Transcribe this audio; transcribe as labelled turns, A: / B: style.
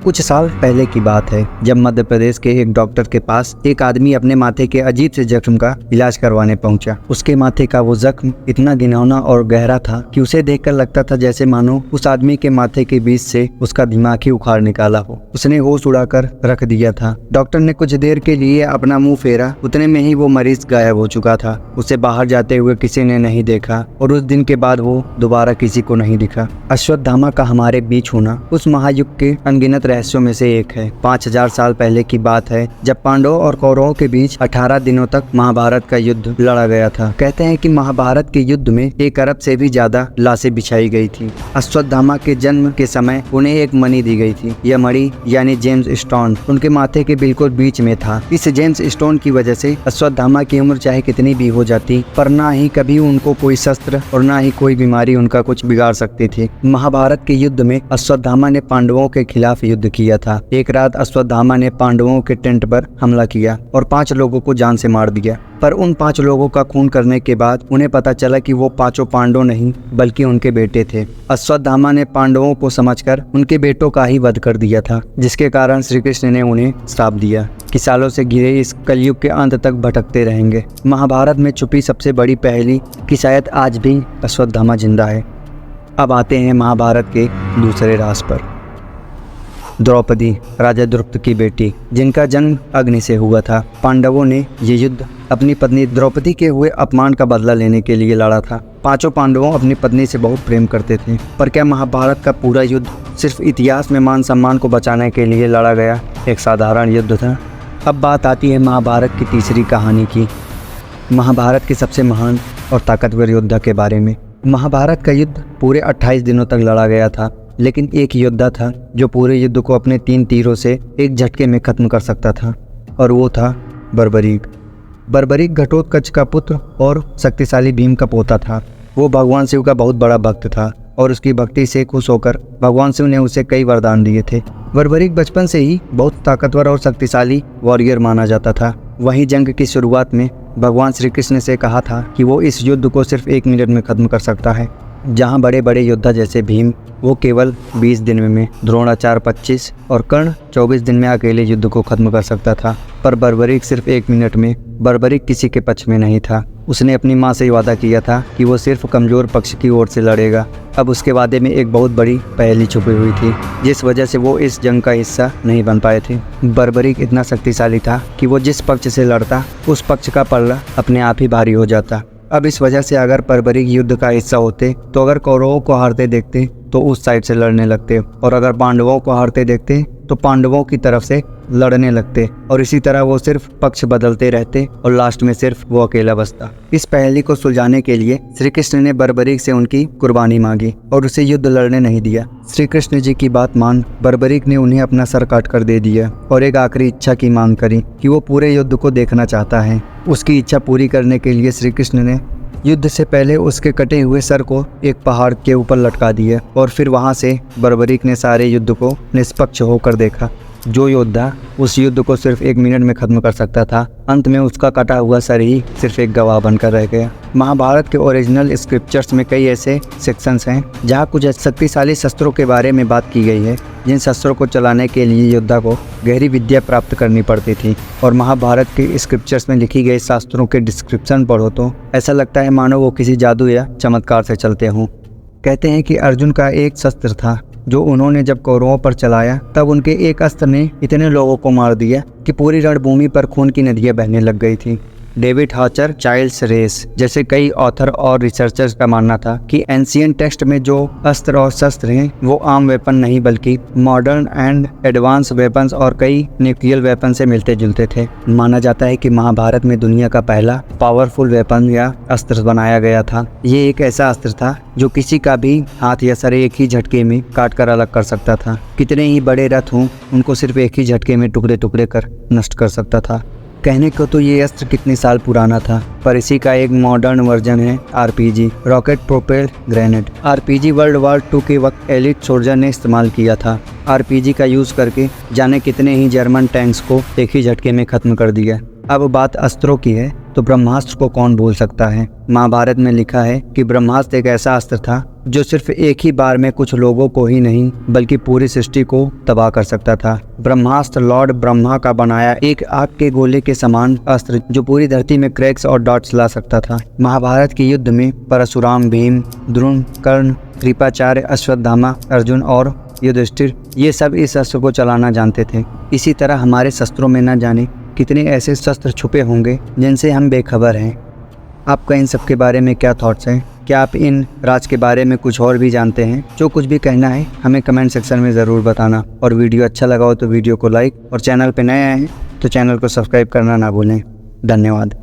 A: कुछ साल पहले की बात है जब मध्य प्रदेश के एक डॉक्टर के पास एक आदमी अपने माथे के अजीब से जख्म का इलाज करवाने पहुंचा। उसके माथे का वो जख्म इतना घिनौना और गहरा था कि उसे देखकर लगता था जैसे मानो उस आदमी के माथे के बीच से उसका दिमाग ही उखाड़ निकाला हो। उसने होश उड़ाकर रख दिया था। डॉक्टर ने कुछ देर के लिए अपना मुंह फेरा, उतने में ही वो मरीज गायब हो चुका था। उसे बाहर जाते हुए किसी ने नहीं देखा और उस दिन के बाद वो दोबारा किसी को नहीं दिखा। अश्वत्थामा का हमारे बीच होना उस महायुग के अनगिनत रहस्यों में से एक है। 5000 साल पहले की बात है जब पांडवों और कौरवों के बीच 18 दिनों तक महाभारत का युद्ध लड़ा गया था। कहते हैं कि महाभारत के युद्ध में 1 अरब से भी ज्यादा लाशें बिछाई गई थी। अश्वत्थामा के जन्म के समय उन्हें एक मणि दी गई थी। यह मणि यानी जेम्स स्टोन उनके माथे के बिल्कुल बीच में था। इस जेम्स स्टोन की वजह से अश्वत्थामा की उम्र चाहे कितनी भी हो जाती, पर ना ही कभी उनको कोई शस्त्र और ना ही कोई बीमारी उनका कुछ बिगाड़ सकती थी। महाभारत के युद्ध में अश्वत्थामा ने पांडवों के खिलाफ युद्ध किया था। एक रात अश्वत्थामा ने पांडवों के टेंट पर हमला किया और 5 लोगों को जान से मार दिया। पर उन 5 लोगों का खून करने के बाद उन्हें पता चला कि वो 5 पांडव नहीं बल्कि उनके बेटे थे। अश्वत्थामा ने पांडवों को समझकर उनके बेटों का ही वध कर दिया था, जिसके कारण श्री कृष्ण ने उन्हें श्राप दिया कि सालों से घिरे इस कलयुग के अंत तक भटकते रहेंगे। महाभारत में छुपी सबसे बड़ी पहेली कि शायद आज भी अश्वत्थामा जिंदा है। अब आते हैं महाभारत के दूसरे राज पर। द्रौपदी, राजा द्रुपद की बेटी, जिनका जन्म अग्नि से हुआ था। पांडवों ने ये युद्ध अपनी पत्नी द्रौपदी के हुए अपमान का बदला लेने के लिए लड़ा था। 5 पांडवों अपनी पत्नी से बहुत प्रेम करते थे। पर क्या महाभारत का पूरा युद्ध सिर्फ इतिहास में मान सम्मान को बचाने के लिए लड़ा गया एक साधारण युद्ध था? अब बात आती है महाभारत की तीसरी कहानी की, महाभारत के सबसे महान और ताकतवर योद्धा के बारे में। महाभारत का युद्ध पूरे 28 दिनों तक लड़ा गया था, लेकिन एक योद्धा था जो पूरे युद्ध को अपने 3 तीरों से एक झटके में खत्म कर सकता था, और वो था बर्बरीक। बर्बरीक घटोत्कच का पुत्र और शक्तिशाली भीम का पोता था। वो भगवान शिव का बहुत बड़ा भक्त था और उसकी भक्ति से खुश होकर भगवान शिव ने उसे कई वरदान दिए थे। बर्बरीक बचपन से ही बहुत ताकतवर और शक्तिशाली वॉरियर माना जाता था। वहीं जंग की शुरुआत में भगवान श्री कृष्ण से कहा था कि वो इस युद्ध को सिर्फ 1 मिनट में खत्म कर सकता है। जहां बड़े बड़े योद्धा जैसे भीम वो केवल 20 दिन में, द्रोणाचार्य 25 और कर्ण 24 दिन में अकेले युद्ध को खत्म कर सकता था, पर बर्बरीक सिर्फ 1 मिनट में। बर्बरीक किसी के पक्ष में नहीं था। उसने अपनी माँ से वादा किया था कि वो सिर्फ कमजोर पक्ष की ओर से लड़ेगा। अब उसके वादे में एक बहुत बड़ी पहेली छुपी हुई थी, जिस वजह से वो इस जंग का हिस्सा नहीं बन पाए थे। बर्बरीक इतना शक्तिशाली था कि वो जिस पक्ष से लड़ता उस पक्ष का पल्ला अपने आप ही भारी हो जाता। अब इस वजह से अगर बर्बरीक युद्ध का हिस्सा होते तो अगर कौरवों को हारते देखते तो उस साइड से लड़ने लगते, और अगर पांडवों को हारते देखते तो पांडवों की तरफ से लड़ने लगते, और इसी तरह वो सिर्फ पक्ष बदलते रहते और लास्ट में सिर्फ वो अकेला बचता। इस पहेली को सुलझाने के लिए श्री कृष्ण ने बर्बरीक से उनकी कुर्बानी मांगी और उसे युद्ध लड़ने नहीं दिया। श्री कृष्ण जी की बात मान बर्बरीक ने उन्हें अपना सर काट कर दे दिया और एक आखिरी इच्छा की मांग करी कि वो पूरे युद्ध को देखना चाहता है। उसकी इच्छा पूरी करने के लिए श्री कृष्ण ने युद्ध से पहले उसके कटे हुए सर को एक पहाड़ के ऊपर लटका दिया, और फिर वहां से बर्बरीक ने सारे युद्ध को निष्पक्ष होकर देखा। जो योद्धा उस युद्ध को सिर्फ 1 मिनट में खत्म कर सकता था, अंत में उसका कटा हुआ सर ही सिर्फ एक गवाह बनकर रह गया। महाभारत के ओरिजिनल स्क्रिप्चर्स में कई ऐसे सेक्शंस हैं जहां कुछ शक्तिशाली शस्त्रों के बारे में बात की गई है, जिन शस्त्रों को चलाने के लिए योद्धा को गहरी विद्या प्राप्त करनी पड़ती थी। और महाभारत के स्क्रिप्चर्स में लिखी गई शास्त्रों के डिस्क्रिप्शन पढ़ो तो ऐसा लगता है मानो वो किसी जादू या चमत्कार से चलते हों। कहते हैं कि अर्जुन का एक शस्त्र था जो उन्होंने जब कौरवों पर चलाया तब उनके एक अस्त्र ने इतने लोगों को मार दिया कि पूरी रणभूमि पर खून की नदियां बहने लग गई थी। डेविड हाचर, चाइल्ड्स रेस जैसे कई ऑथर और रिसर्चर्स का मानना था कि एंशिएंट टेक्स्ट में जो अस्त्र और शस्त्र हैं वो आम वेपन नहीं बल्कि मॉडर्न एंड एडवांस वेपन्स और कई न्यूक्लियर वेपन से मिलते जुलते थे। माना जाता है कि महाभारत में दुनिया का पहला पावरफुल वेपन या अस्त्र बनाया गया था। ये एक ऐसा अस्त्र था जो किसी का भी हाथ या सर एक ही झटके में काट कर अलग कर सकता था। कितने ही बड़े रथ हों उनको सिर्फ एक ही झटके में टुकड़े टुकड़े कर नष्ट कर सकता था। कहने को तो ये अस्त्र कितने साल पुराना था, पर इसी का एक मॉडर्न वर्जन है RPG, rocket propelled grenade. RPG world war 2 के वक्त एलिट सोल्जर ने इस्तेमाल किया था। आरपीजी का यूज़ करके जाने कितने ही जर्मन टैंक्स को एक ही झटके में ख़त्म कर दिया। अब बात अस्त्रों की है तो ब्रह्मास्त्र को कौन भूल सकता है। महाभारत में लिखा है कि ब्रह्मास्त्र एक ऐसा अस्त्र था जो सिर्फ एक ही बार में कुछ लोगों को ही नहीं बल्कि पूरी सृष्टि को तबाह कर सकता था। ब्रह्मास्त्र लॉर्ड ब्रह्मा का बनाया एक आग के गोले के समान अस्त्र जो पूरी धरती में क्रैक्स और डॉट्स ला सकता था। महाभारत के युद्ध में परशुराम, भीम, द्रोण, कर्ण, कृपाचार्य, अश्वत्थामा, अर्जुन और युधिष्ठिर ये सब इस अस्त्र को चलाना जानते थे। इसी तरह हमारे शस्त्रों में न जाने कितने ऐसे शस्त्र छुपे होंगे जिनसे हम बेखबर हैं। आपका इन सब के बारे में क्या थॉट्स हैं? क्या आप इन राज के बारे में कुछ और भी जानते हैं? जो कुछ भी कहना है हमें कमेंट सेक्शन में ज़रूर बताना। और वीडियो अच्छा लगा हो तो वीडियो को लाइक और चैनल पे नए आए हैं तो चैनल को सब्सक्राइब करना ना भूलें। धन्यवाद।